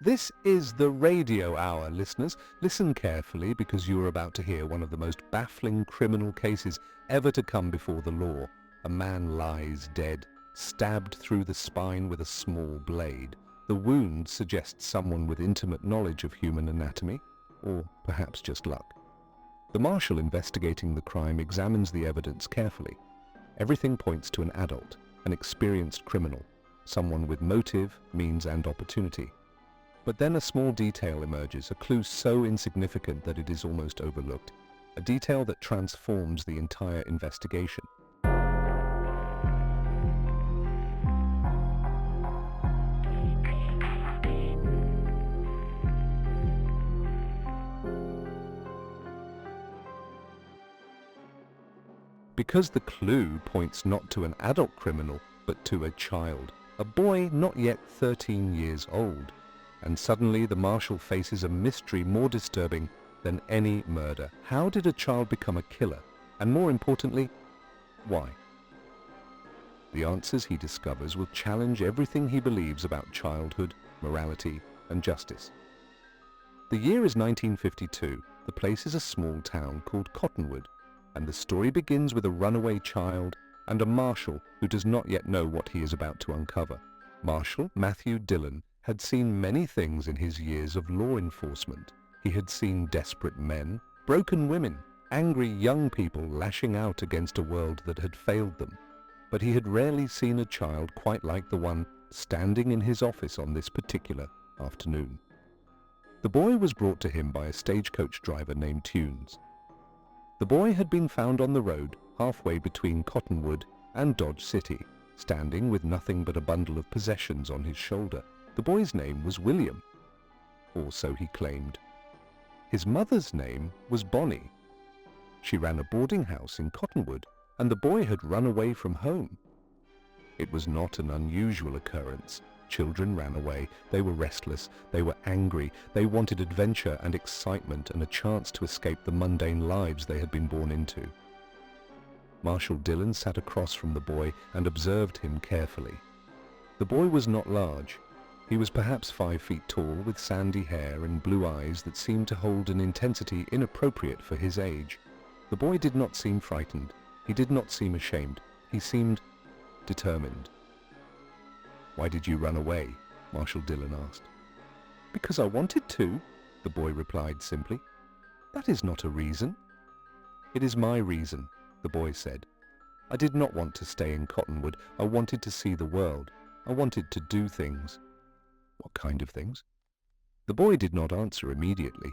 This is the Radio Hour, listeners. Listen carefully because you are about to hear one of the most baffling criminal cases ever to come before the law. A man lies dead, stabbed through the spine with a small blade. The wound suggests someone with intimate knowledge of human anatomy, or perhaps just luck. The marshal investigating the crime examines the evidence carefully. Everything points to an adult, an experienced criminal, someone with motive, means and opportunity. But then a small detail emerges, a clue so insignificant that it is almost overlooked, a detail that transforms the entire investigation. Because the clue points not to an adult criminal, but to a child, a boy not yet 13 years old. And suddenly the marshal faces a mystery more disturbing than any murder. How did a child become a killer? And more importantly, why? The answers he discovers will challenge everything he believes about childhood, morality, and justice. The year is 1952. The place is a small town called Cottonwood, and the story begins with a runaway child and a marshal who does not yet know what he is about to uncover. Marshal Matthew Dillon had seen many things in his years of law enforcement. He had seen desperate men, broken women, angry young people lashing out against a world that had failed them. But he had rarely seen a child quite like the one standing in his office on this particular afternoon. The boy was brought to him by a stagecoach driver named Tunes. The boy had been found on the road halfway between Cottonwood and Dodge City, standing with nothing but a bundle of possessions on his shoulder. The boy's name was William, or so he claimed. His mother's name was Bonney. She ran a boarding house in Cottonwood, and the boy had run away from home. It was not an unusual occurrence. Children ran away. They were restless. They were angry. They wanted adventure and excitement and a chance to escape the mundane lives they had been born into. Marshal Dillon sat across from the boy and observed him carefully. The boy was not large. He was perhaps 5 feet tall, with sandy hair and blue eyes that seemed to hold an intensity inappropriate for his age. The boy did not seem frightened. He did not seem ashamed. He seemed determined. "Why did you run away?" Marshal Dillon asked. "Because I wanted to," the boy replied simply. "That is not a reason." "It is my reason," the boy said. "I did not want to stay in Cottonwood. I wanted to see the world. I wanted to do things." "What kind of things?" The boy did not answer immediately.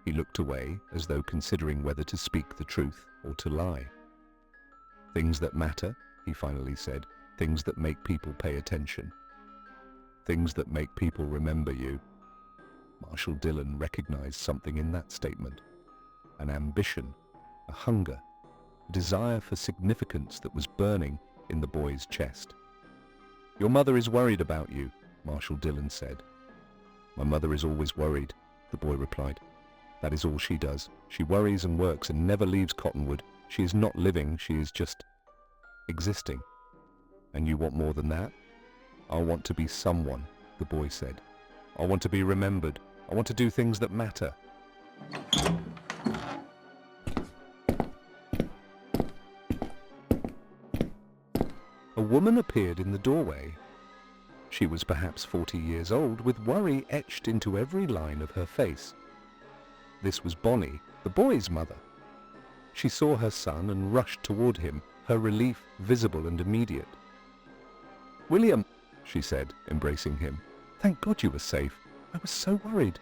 He looked away, as though considering whether to speak the truth or to lie. "Things that matter," he finally said. "Things that make people pay attention. Things that make people remember you." Marshal Dillon recognized something in that statement. An ambition, a hunger, a desire for significance that was burning in the boy's chest. "Your mother is worried about you," Marshal Dillon said. "My mother is always worried," the boy replied. "That is all she does. She worries and works and never leaves Cottonwood. She is not living, she is just existing." "And you want more than that?" "I want to be someone," the boy said. "I want to be remembered. I want to do things that matter." A woman appeared in the doorway. She was perhaps 40 years old, with worry etched into every line of her face. This was Bonney, the boy's mother. She saw her son and rushed toward him, her relief visible and immediate. "William," she said, embracing him. "Thank God you were safe. I was so worried."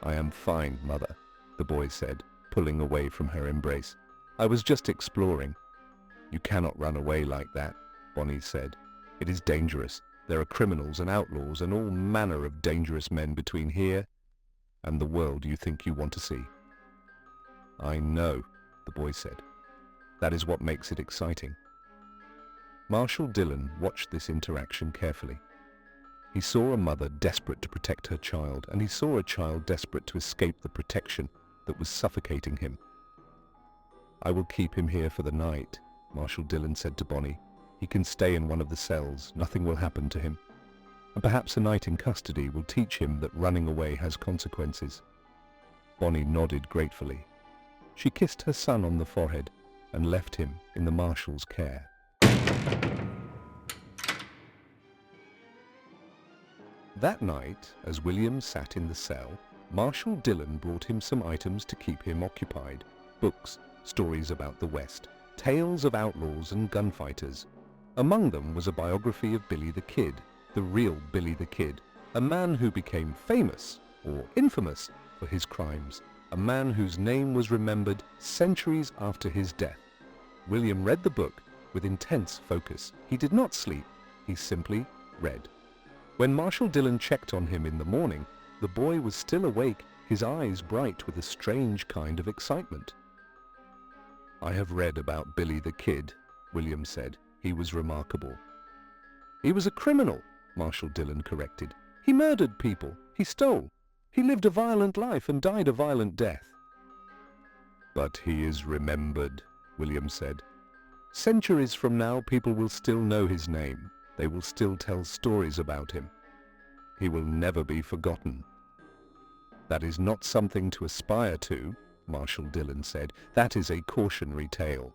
"I am fine, mother," the boy said, pulling away from her embrace. "I was just exploring." "You cannot run away like that," Bonney said. "It is dangerous. There are criminals and outlaws and all manner of dangerous men between here and the world you think you want to see." "I know," the boy said. "That is what makes it exciting." Marshal Dillon watched this interaction carefully. He saw a mother desperate to protect her child, and he saw a child desperate to escape the protection that was suffocating him. "I will keep him here for the night," Marshal Dillon said to Bonney. He can stay in one of the cells. Nothing will happen to him. And perhaps a night in custody will teach him that running away has consequences. Bonney nodded gratefully. She kissed her son on the forehead and left him in the marshal's care. That night, as William sat in the cell, Marshal Dillon brought him some items to keep him occupied. Books, stories about the West, tales of outlaws and gunfighters. Among them was a biography of Billy the Kid, the real Billy the Kid, a man who became famous, or infamous, for his crimes, a man whose name was remembered centuries after his death. William read the book with intense focus. He did not sleep, he simply read. When Marshal Dillon checked on him in the morning, the boy was still awake, his eyes bright with a strange kind of excitement. "I have read about Billy the Kid," William said. "He was remarkable." "He was a criminal," Marshal Dillon corrected. "He murdered people. He stole. He lived a violent life and died a violent death." "But he is remembered," William said. "Centuries from now, people will still know his name. They will still tell stories about him. He will never be forgotten." "That is not something to aspire to," Marshal Dillon said. "That is a cautionary tale."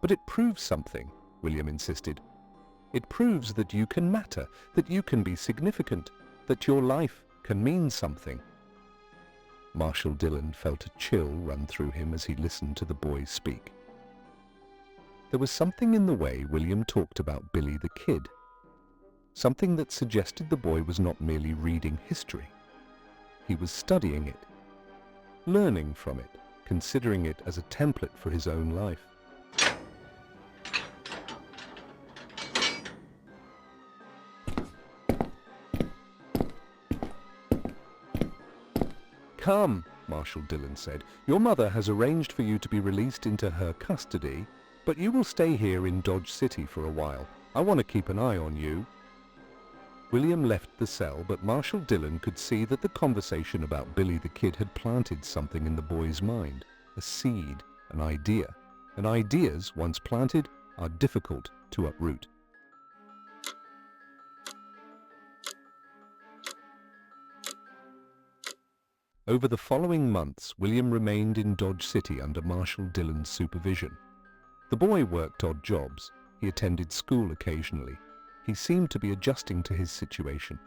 "But it proves something," William insisted. "It proves that you can matter, that you can be significant, that your life can mean something." Marshal Dillon felt a chill run through him as he listened to the boy speak. There was something in the way William talked about Billy the Kid, something that suggested the boy was not merely reading history. He was studying it, learning from it, considering it as a template for his own life. "Come," Marshal Dillon said. "Your mother has arranged for you to be released into her custody, but you will stay here in Dodge City for a while. I want to keep an eye on you." William left the cell, but Marshal Dillon could see that the conversation about Billy the Kid had planted something in the boy's mind, a seed, an idea. And ideas, once planted, are difficult to uproot. Over the following months, William remained in Dodge City under Marshal Dillon's supervision. The boy worked odd jobs. He attended school occasionally. He seemed to be adjusting to his situation.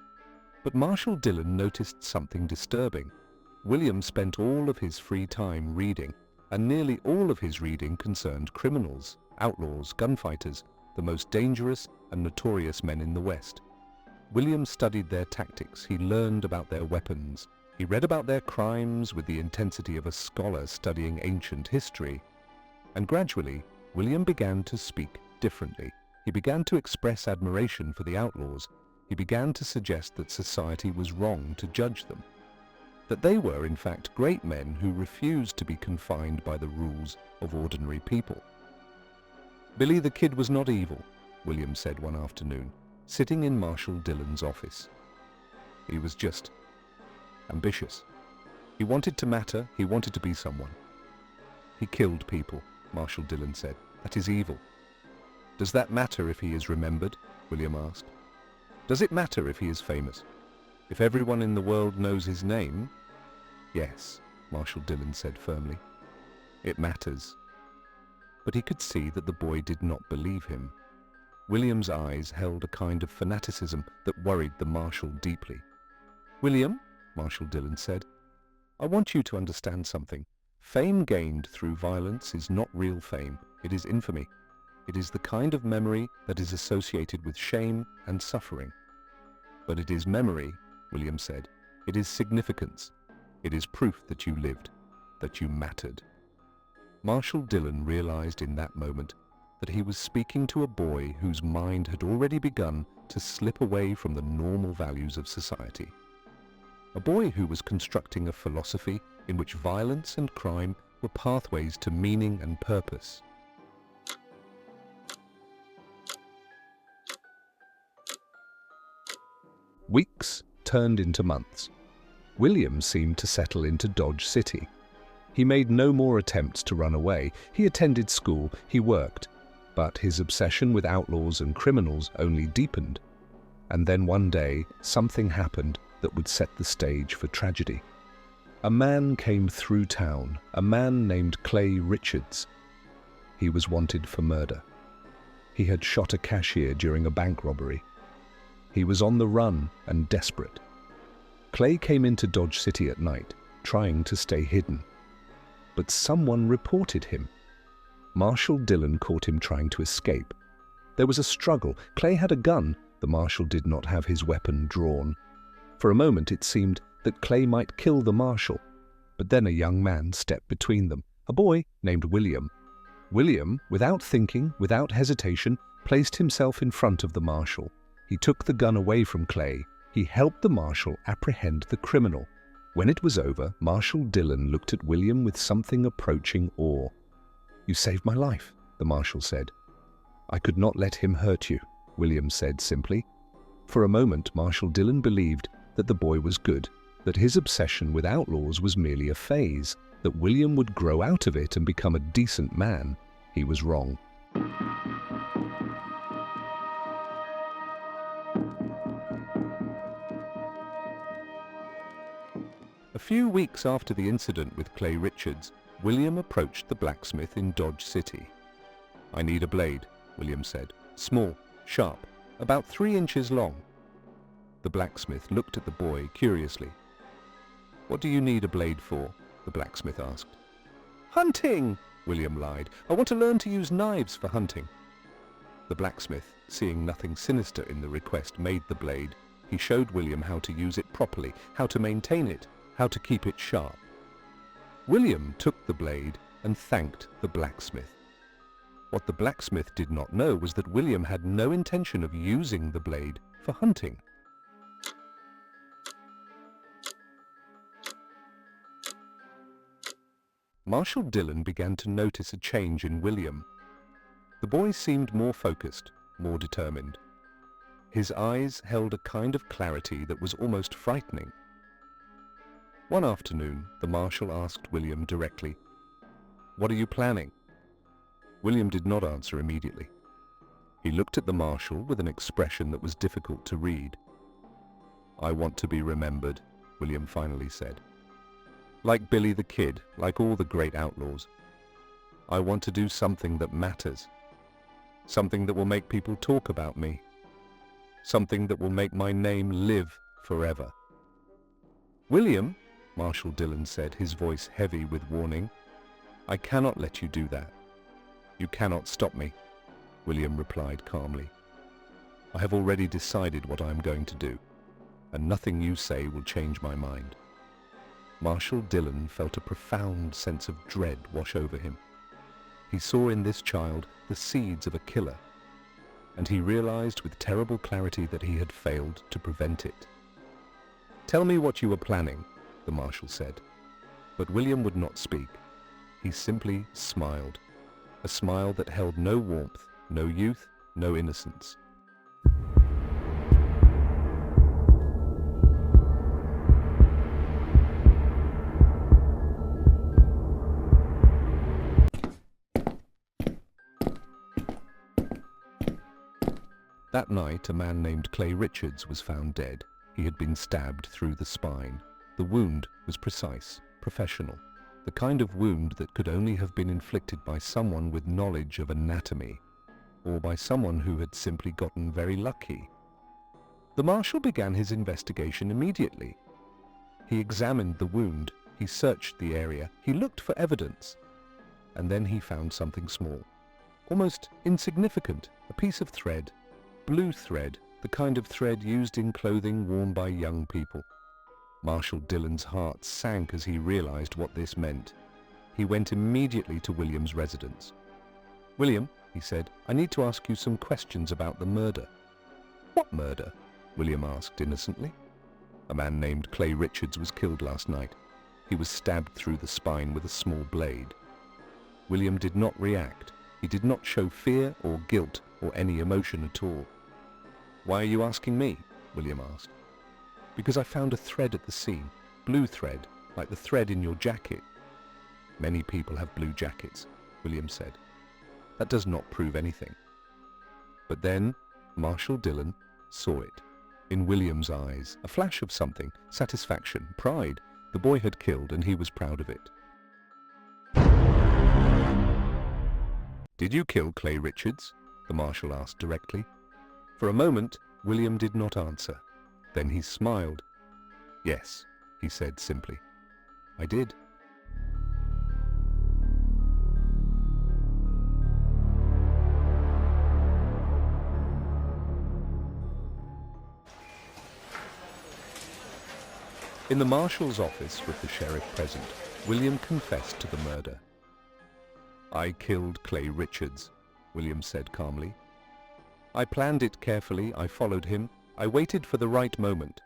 But Marshal Dillon noticed something disturbing. William spent all of his free time reading, and nearly all of his reading concerned criminals, outlaws, gunfighters, the most dangerous and notorious men in the West. William studied their tactics. He learned about their weapons. He read about their crimes with the intensity of a scholar studying ancient history. And gradually, William began to speak differently. He began to express admiration for the outlaws. He began to suggest that society was wrong to judge them, that they were in fact great men who refused to be confined by the rules of ordinary people. "Billy the Kid was not evil," William said one afternoon, sitting in Marshal Dillon's office. "He was just ambitious. He wanted to matter, he wanted to be someone. He killed people," Marshal Dillon said. "That is evil." "Does that matter if he is remembered?" William asked. "Does it matter if he is famous? If everyone in the world knows his name?" "Yes," Marshal Dillon said firmly. "It matters." But he could see that the boy did not believe him. William's eyes held a kind of fanaticism that worried the Marshal deeply. "William," Marshal Dillon said, "I want you to understand something. Fame gained through violence is not real fame. It is infamy. It is the kind of memory that is associated with shame and suffering. But it is memory," William said. "It is significance. It is proof that you lived, that you mattered." Marshal Dillon realized in that moment that he was speaking to a boy whose mind had already begun to slip away from the normal values of society. A boy who was constructing a philosophy in which violence and crime were pathways to meaning and purpose. Weeks turned into months. William seemed to settle into Dodge City. He made no more attempts to run away. He attended school, he worked. But his obsession with outlaws and criminals only deepened. And then one day, something happened that would set the stage for tragedy. A man came through town, a man named Clay Richards. He was wanted for murder. He had shot a cashier during a bank robbery. He was on the run and desperate. Clay came into Dodge City at night, trying to stay hidden. But someone reported him. Marshal Dillon caught him trying to escape. There was a struggle. Clay had a gun. The marshal did not have his weapon drawn. For a moment it seemed that Clay might kill the marshal, but then a young man stepped between them, a boy named William. William, without thinking, without hesitation, placed himself in front of the marshal. He took the gun away from Clay. He helped the marshal apprehend the criminal. When it was over, Marshal Dillon looked at William with something approaching awe. "You saved my life," the marshal said. "I could not let him hurt you," William said simply. For a moment, Marshal Dillon believed that the boy was good, that his obsession with outlaws was merely a phase, that William would grow out of it and become a decent man. He was wrong. A few weeks after the incident with Clay Richards, William approached the blacksmith in Dodge City. "I need a blade," William said. "Small, sharp, about 3 inches long." The blacksmith looked at the boy curiously. "What do you need a blade for?" the blacksmith asked. "Hunting," William lied. "I want to learn to use knives for hunting." The blacksmith, seeing nothing sinister in the request, made the blade. He showed William how to use it properly, how to maintain it, how to keep it sharp. William took the blade and thanked the blacksmith. What the blacksmith did not know was that William had no intention of using the blade for hunting. Marshal Dillon began to notice a change in William. The boy seemed more focused, more determined. His eyes held a kind of clarity that was almost frightening. One afternoon, the marshal asked William directly, "What are you planning?" William did not answer immediately. He looked at the marshal with an expression that was difficult to read. "I want to be remembered," William finally said. "Like Billy the Kid, like all the great outlaws. I want to do something that matters. Something that will make people talk about me. Something that will make my name live forever." "William," Marshal Dillon said, his voice heavy with warning, "I cannot let you do that. You cannot stop me," William replied calmly. "I have already decided what I am going to do, and nothing you say will change my mind." Marshal Dillon felt a profound sense of dread wash over him. He saw in this child the seeds of a killer, and he realized with terrible clarity that he had failed to prevent it. "Tell me what you were planning," the marshal said. But William would not speak. He simply smiled, a smile that held no warmth, no youth, no innocence. That night, a man named Clay Richards was found dead. He had been stabbed through the spine. The wound was precise, professional, the kind of wound that could only have been inflicted by someone with knowledge of anatomy, or by someone who had simply gotten very lucky. The marshal began his investigation immediately. He examined the wound, he searched the area, he looked for evidence, and then he found something small, almost insignificant, a piece of thread, blue thread, the kind of thread used in clothing worn by young people. Marshal Dillon's heart sank as he realized what this meant. He went immediately to William's residence. "William," he said, "I need to ask you some questions about the murder." "What murder?" William asked innocently. "A man named Clay Richards was killed last night. He was stabbed through the spine with a small blade." William did not react. He did not show fear or guilt or any emotion at all. "Why are you asking me?" William asked. "Because I found a thread at the scene, blue thread, like the thread in your jacket." "Many people have blue jackets," William said. That does not prove anything. But then Marshal Dillon saw it. In William's eyes, a flash of something, satisfaction, pride. The boy had killed and he was proud of it. "Did you kill Clay Richards?" the Marshal asked directly. For a moment, William did not answer. Then he smiled. "Yes," he said simply. "I did." In the Marshal's office with the sheriff present, William confessed to the murder. "I killed Clay Richards," William said calmly. "I planned it carefully, I followed him, I waited for the right moment.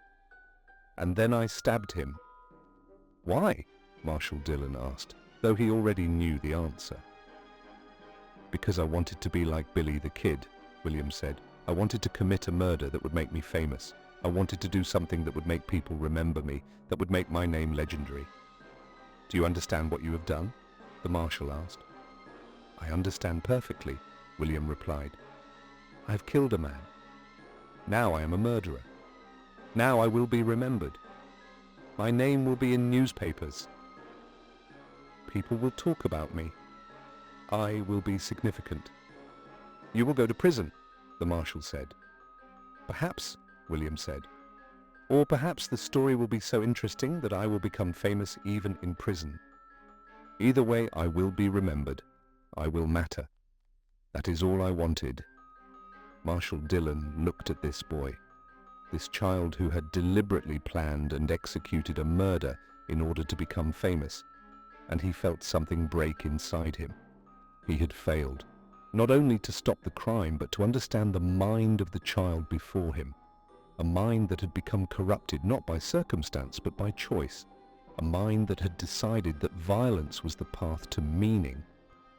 And then I stabbed him." "Why?" Marshal Dillon asked, though he already knew the answer. "Because I wanted to be like Billy the Kid," William said. "I wanted to commit a murder that would make me famous. I wanted to do something that would make people remember me, that would make my name legendary." "Do you understand what you have done?" the Marshal asked. "I understand perfectly," William replied. "I have killed a man. Now I am a murderer. Now I will be remembered. My name will be in newspapers. People will talk about me. I will be significant." "You will go to prison," the Marshal said. "Perhaps," William said. "Or perhaps the story will be so interesting that I will become famous even in prison. Either way, I will be remembered. I will matter. That is all I wanted." Marshal Dillon looked at this boy, this child who had deliberately planned and executed a murder in order to become famous, and he felt something break inside him. He had failed, not only to stop the crime, but to understand the mind of the child before him. A mind that had become corrupted not by circumstance but by choice. A mind that had decided that violence was the path to meaning.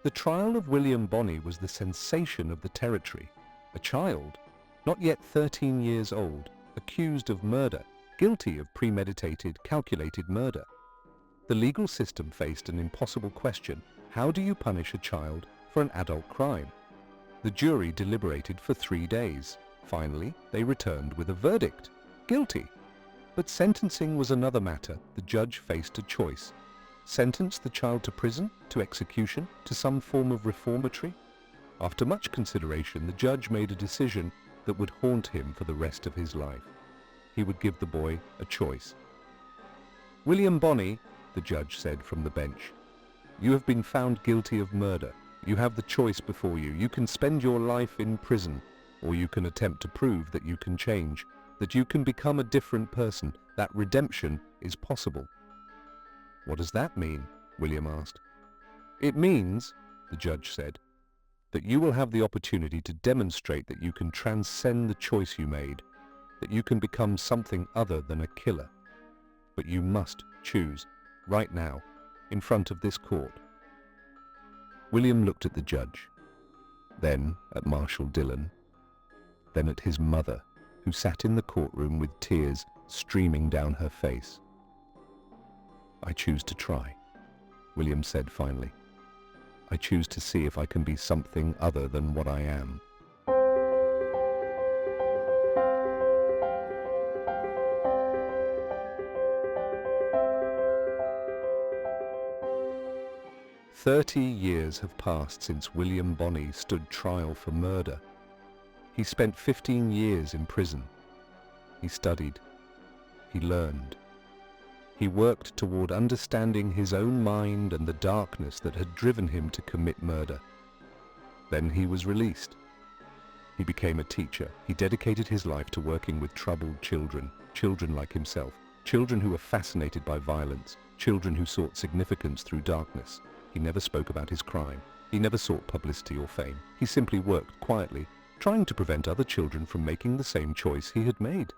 The trial of William Bonney was the sensation of the territory. A child, not yet 13 years old, accused of murder, guilty of premeditated, calculated murder. The legal system faced an impossible question: how do you punish a child for an adult crime? The jury deliberated for 3 days. Finally, they returned with a verdict: guilty. But sentencing was another matter. The judge faced a choice: sentence the child to prison, to execution, to some form of reformatory. After much consideration, the judge made a decision that would haunt him for the rest of his life. He would give the boy a choice. "William Bonney," the judge said from the bench, "you have been found guilty of murder. You have the choice before you. You can spend your life in prison, or you can attempt to prove that you can change, that you can become a different person, that redemption is possible." "What does that mean?" William asked. "It means," the judge said, "that you will have the opportunity to demonstrate that you can transcend the choice you made, that you can become something other than a killer. But you must choose, right now, in front of this court." William looked at the judge, then at Marshal Dillon, then at his mother, who sat in the courtroom with tears streaming down her face. "I choose to try," William said finally. "I choose to see if I can be something other than what I am." "30 years have passed since William Bonney stood trial for murder. He spent 15 years in prison. He studied. He learned. He worked toward understanding his own mind and the darkness that had driven him to commit murder. Then he was released. He became a teacher. He dedicated his life to working with troubled children, children like himself, children who were fascinated by violence, children who sought significance through darkness. He never spoke about his crime. He never sought publicity or fame. He simply worked quietly, trying to prevent other children from making the same choice he had made.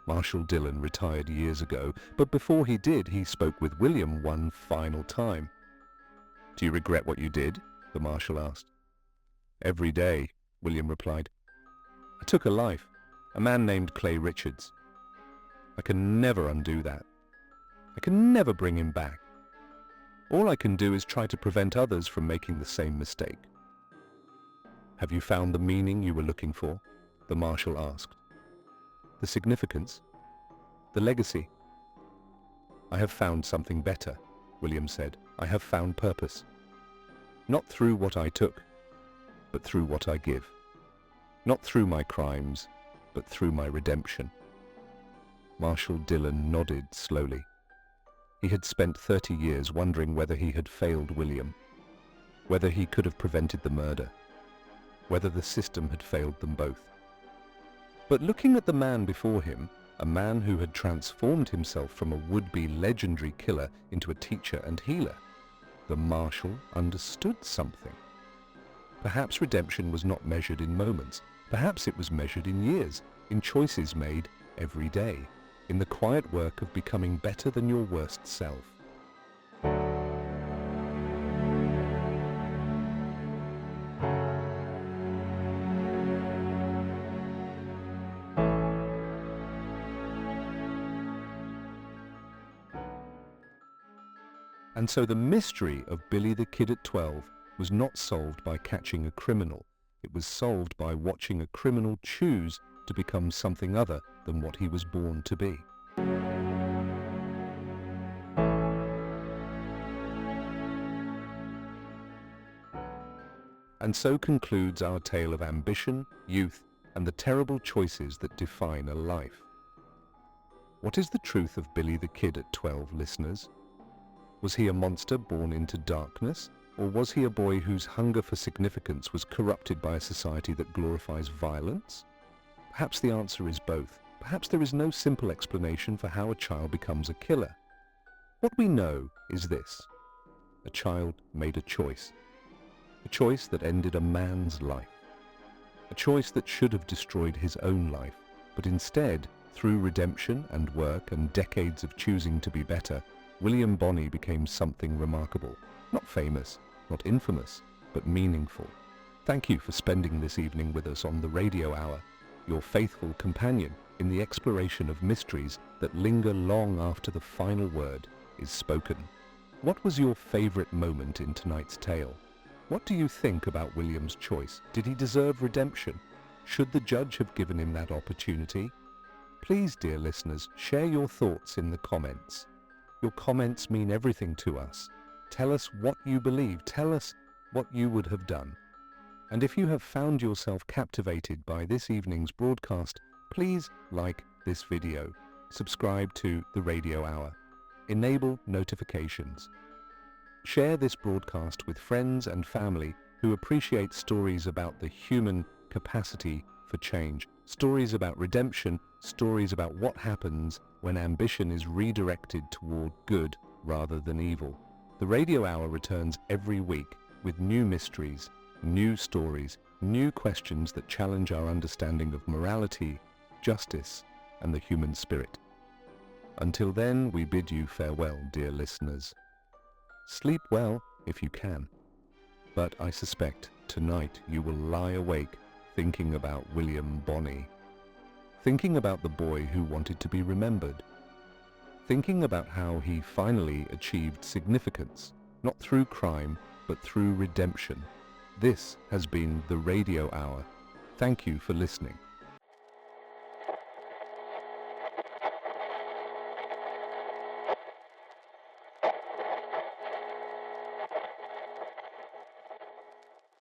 Marshal Dillon retired years ago, but before he did, he spoke with William one final time. "Do you regret what you did?" the Marshal asked. "Every day," William replied. "I took a life, a man named Clay Richards. I can never undo that. I can never bring him back. All I can do is try to prevent others from making the same mistake." "Have you found the meaning you were looking for?" the Marshal asked. "The significance? The legacy?" "I have found something better," William said. "I have found purpose. Not through what I took, but through what I give. Not through my crimes, but through my redemption." Marshal Dillon nodded slowly. He had spent 30 years wondering whether he had failed William, whether he could have prevented the murder, whether the system had failed them both. But looking at the man before him, a man who had transformed himself from a would-be legendary killer into a teacher and healer, the Marshal understood something. Perhaps redemption was not measured in moments. Perhaps it was measured in years, in choices made every day, in the quiet work of becoming better than your worst self. And so the mystery of Billy the Kid at 12 was not solved by catching a criminal. It was solved by watching a criminal choose to become something other than what he was born to be. And so concludes our tale of ambition, youth, and the terrible choices that define a life. What is the truth of Billy the Kid at 12, listeners? Was he a monster born into darkness, or was he a boy whose hunger for significance was corrupted by a society that glorifies violence? Perhaps the answer is both. Perhaps there is no simple explanation for how a child becomes a killer. What we know is this: a child made a choice that ended a man's life, a choice that should have destroyed his own life, but instead, through redemption and work and decades of choosing to be better, William Bonney became something remarkable. Not famous, not infamous, but meaningful. Thank you for spending this evening with us on the Radio Hour, your faithful companion in the exploration of mysteries that linger long after the final word is spoken. What was your favorite moment in tonight's tale? What do you think about William's choice? Did he deserve redemption? Should the judge have given him that opportunity? Please, dear listeners, share your thoughts in the comments. Your comments mean everything to us. Tell us what you believe. Tell us what you would have done. And if you have found yourself captivated by this evening's broadcast, please like this video, subscribe to the Radio Hour, enable notifications. Share this broadcast with friends and family who appreciate stories about the human capacity for change, stories about redemption, stories about what happens when ambition is redirected toward good rather than evil. The Radio Hour returns every week with new mysteries, new stories, new questions that challenge our understanding of morality, justice, and the human spirit. Until then, we bid you farewell, dear listeners. Sleep well if you can, but I suspect tonight you will lie awake thinking about William Bonney, thinking about the boy who wanted to be remembered, thinking about how he finally achieved significance, not through crime, but through redemption. This has been the Radio Hour. Thank you for listening.